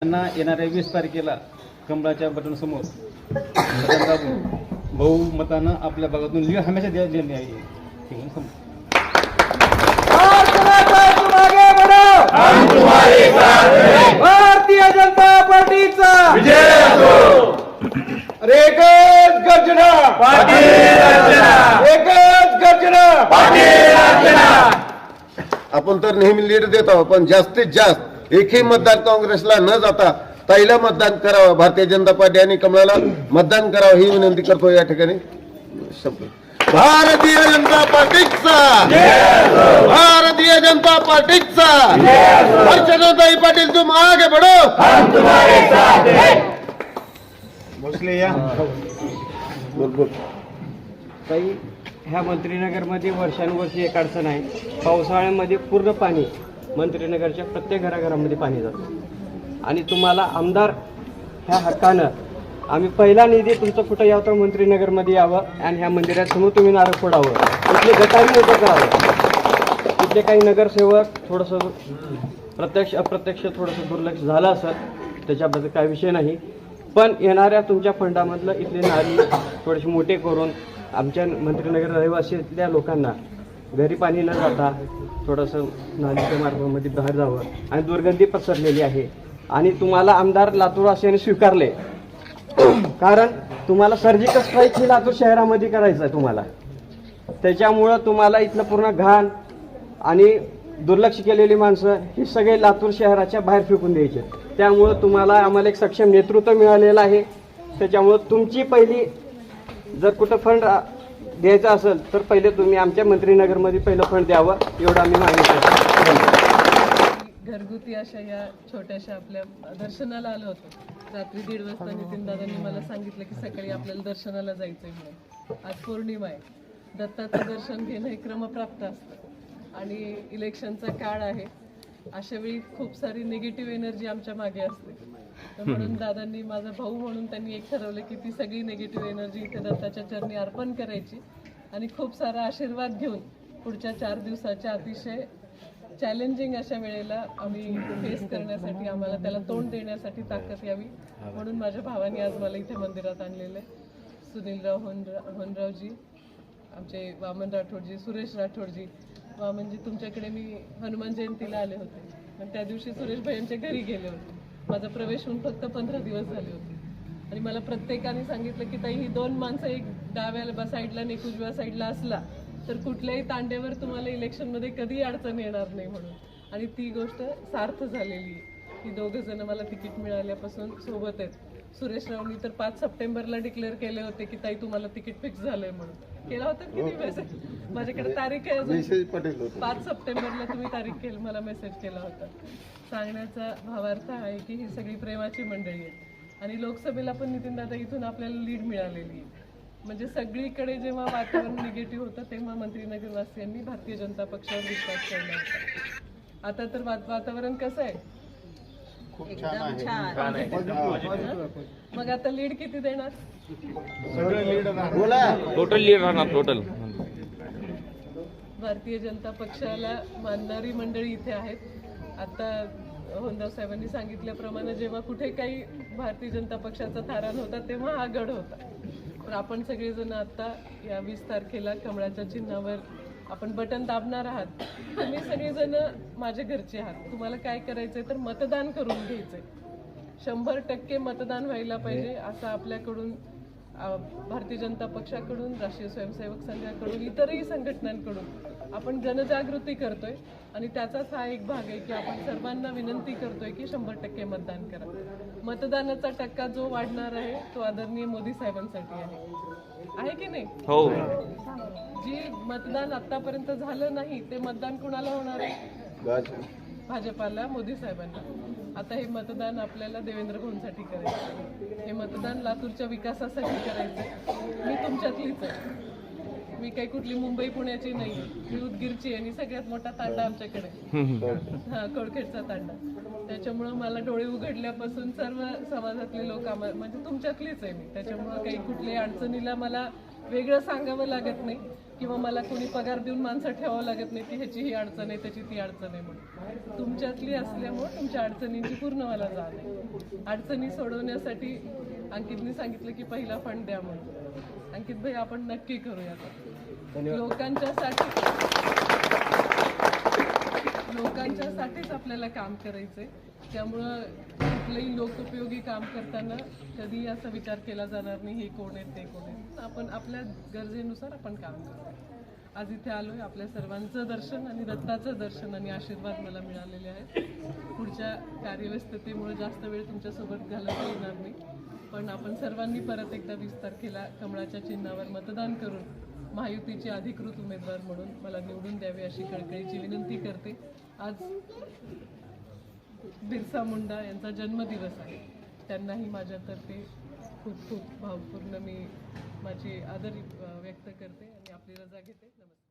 त्यांना येणाऱ्या 20 तारखेला कमळाच्या बटन समोर बटन दाबून बहुमतानं आपल्या भागातून लीड हमेशा देणे आहे. भारतीय जनता पार्टीचा विजय असो. अरे एकच गर्जना पाटील गर्जना, एकच गर्जना पाटील गर्जना. आपण तर नेहमी लीड देत आहोत, पण जास्तीत जास्त एकही मतदान काँग्रेसला न जाता ताईला मतदान करावं, भारतीय जनता पार्टी आणि कमळाला मतदान करावं ही विनंती करतो या ठिकाणी. भारतीय जनता पार्टीचा, भारतीय जनता पार्टीचा, हर्षदाताई पाटील तुम आगे बढ़ो, हम तुम्हारे साथ हैं. भोसले या. काही ह्या मंत्रीनगरमध्ये वर्षानुवर्षी एक अडचण आहे. पावसाळ्यामध्ये पूर्ण पाणी मंत्रीनगरच्या प्रत्येक घराघरामध्ये पाणी जातं आणि तुम्हाला आमदार ह्या हक्कानं आम्ही पहिला निधी तुमचं कुठं यावं तर मंत्रीनगरमध्ये यावं आणि ह्या मंदिरासमोर तुम्ही नारळ फोडावं, इथले गटारी उभं करावं. इथले काही नगरसेवक थोडंसं प्रत्यक्ष अप्रत्यक्ष थोडंसं दुर्लक्ष झालं असेल, त्याच्याबद्दल काही विषय नाही. पण येणाऱ्या तुमच्या फंडामधलं इथले नाली थोडेसे मोठे करून आमच्या मंत्रीनगर रहिवासीतल्या लोकांना घरी पाणी न जाता थोडंसं नालीच्या मार्गामध्ये बाहेर जावं. आणि दुर्गंधी पसरलेली आहे आणि तुम्हाला आमदार लातूरवासियांनी स्वीकारले, कारण तुम्हाला सर्जिकल स्ट्राईक ही लातूर शहरामध्ये करायचं आहे तुम्हाला. त्याच्यामुळं तुम्हाला इथलं पूर्ण घाण आणि दुर्लक्ष केलेली माणसं ही सगळे लातूर शहराच्या बाहेर फेकून द्यायचे. त्यामुळं तुम्हाला आम्हाला एक सक्षम नेतृत्व मिळालेलं आहे. त्याच्यामुळं तुमची पहिली जर कुठं फंड द्यायचा असेल तर पहिले तुम्ही आमच्या मंत्रीनगरमध्ये पहिलं फंड द्यावं, एवढं आम्ही मागणी करतो. घरगुती अशा या छोट्याशा आपल्या दर्शनाला आलो होतो. रात्री 1:30 वाजता नितीन दादांनी मला सांगितलं की सकाळी आपल्याला दर्शनाला जायचंय म्हणून. आज पौर्णिमा आहे, दत्ताचं दर्शन घेणं हे क्रमप्राप्त असतं आणि इलेक्शनचा काळ आहे. अशा वेळी खूप सारी निगेटिव्ह एनर्जी आमच्या मागे असते. तर म्हणून दादांनी, माझा भाऊ म्हणून त्यांनी एक ठरवलं की ती सगळी निगेटिव्ह एनर्जी इथे दत्ताच्या चरणी अर्पण करायची आणि खूप सारा आशीर्वाद घेऊन पुढच्या 4 दिवसाच्या अतिशय चॅलेंजिंग अशा वेळेला आम्ही फेस करण्यासाठी, आम्हाला त्याला तोंड देण्यासाठी ताकद यावी म्हणून माझ्या भावाने आज मला इथे मंदिरात आणलेलं आहे. सुनीलराव होनरावजी, आमचे वामन राठोडजी, सुरेश राठोडजी. म्हणजे तुमच्याकडे मी हनुमान जयंतीला आले होते, पण त्या दिवशी सुरेश भाईंच्या घरी गेले होते. माझा प्रवेश होऊन फक्त 15 दिवस झाले होते आणि मला प्रत्येकाने सांगितलं की ताई ही 2 माणसं, एक डाव्या साईडला आणि एक उजव्या साईडला असला तर कुठल्याही तांड्यावर तुम्हाला इलेक्शनमध्ये कधीही अडचण येणार नाही म्हणून. आणि ती गोष्ट सार्थ झालेली आहे. ही 2 जण मला तिकीट मिळाल्यापासून सोबत आहेत. सुरेश रावनी तर 5 सप्टेंबरला डिक्लेअर केले होते की ताई तुम्हाला तिकीट फिक्स झालंय म्हणून. केला होता की नाही मेसेज? माझ्याकडे तारीख आहे अजून. 5 सप्टेंबरला तुम्ही तारीख केली, मला मेसेज केला होता. सांगण्याचा भावार्थ आहे की ही सगळी प्रेमाची मंडळी आहे आणि लोकसभेला पण नितीन दादा इथून आपल्याला लीड मिळालेली आहे. म्हणजे सगळीकडे जेव्हा वातावरण निगेटिव्ह होतं तेव्हा मंत्रीनगरवासियांनी भारतीय जनता पक्षावर विश्वास ठेवला होता. आता तर वातावरण कसं आहे? एकदम छान. मग आता लीड किती देणार? टोटल लीड राहणार. टोटल भारतीय जनता पक्षाला मानणारी मंडळी इथे आहेत. आता होनराव साहेबांनी सांगितल्याप्रमाणे जेव्हा कुठे काही भारतीय जनता पक्षाचा थारान होता तेव्हा हा गड होता. पण आपण सगळेजण आता या 20 तारखेला कमळाच्या चिन्हावर आपण बटन दाबणार आहात. तुम्ही सगळेजण माझ्या घरचे आहात. तुम्हाला काय करायचंय तर मतदान करून घ्यायचंय. 100% मतदान व्हायला पाहिजे असं आपल्याकडून, भारतीय जनता पक्षाकडून, राष्ट्रीय स्वयंसेवक संघाकडून, इतरही संघटनांकडून आपण जनजागृती करतोय आणि त्याचाच हा एक भाग आहे की आपण सर्वांना विनंती करतोय की 100% मतदान करा. मतदानाचा टक्का जो वाढणार आहे तो आदरणीय मोदी साहेबांसाठी आहे की नाही? हो. जी मतदान आतापर्यंत झालं नाही ते मतदान कुणाला होणार आहे? भाजपाला, मोदी साहेबांना. आता हे मतदान आपल्याला देवेंद्र भाऊंसाठी करायचं. हे मतदान लातूरच्या विकासासाठी करायचं. मी तुमच्यातलीच आहे. मी काही कुठली मुंबई पुण्याची नाही, मी उदगीरची आणि सगळ्यात मोठा तांडा आमच्याकडे, हा कळखेडचा तांडा. त्याच्यामुळं मला डोळे उघडल्यापासून सर्व समाजातले लोक म्हणजे तुमच्यातलीच आहे मी. त्याच्यामुळं काही कुठल्याही अडचणीला मला वेगळं सांगावं लागत नाही किंवा मला कोणी पगार देऊन माणसं ठेवावं लागत नाही की ह्याची ही अडचण आहे त्याची ती अडचण आहे म्हणून. तुमच्यातली असल्यामुळे तुमच्या अडचणींची पूर्ण मला जाण आहे. अडचणी सोडवण्यासाठी अंकितने सांगितलं की पहिला फंड द्या म्हणून. अंकित भाई आपण नक्की करूयात. लोकांच्यासाठीच आपल्याला काम करायचंय. त्यामुळं कुठलंही लोकोपयोगी काम करताना कधी असा विचार केला जाणार नाही हे कोण आहेत ते कोण आहेत. आपण आपल्या गरजेनुसार आपण काम करू. आज इथे आलोय, आपल्या सर्वांचं दर्शन आणि दत्ताचं दर्शन आणि आशीर्वाद मला मिळालेले आहेत. पुढच्या कार्यव्यस्ततेमुळे जास्त वेळ तुमच्यासोबत घालवता येणार नाही, पण आपण सर्वांनी परत एकदा 20 तारखेला कमळाच्या चिन्हावर मतदान करून महायुतीचे अधिकृत उमेदवार म्हणून मला निवडून द्यावे अशी कळकळीची विनंती करते. आज बिरसा मुंडा यांचा जन्मदिवस आहे. त्यांनाही माझ्यातर्फे खूप खूप भावपूर्ण मी माझी आदर व्यक्त करते आणि आपली रजा घेते. नमस्कार.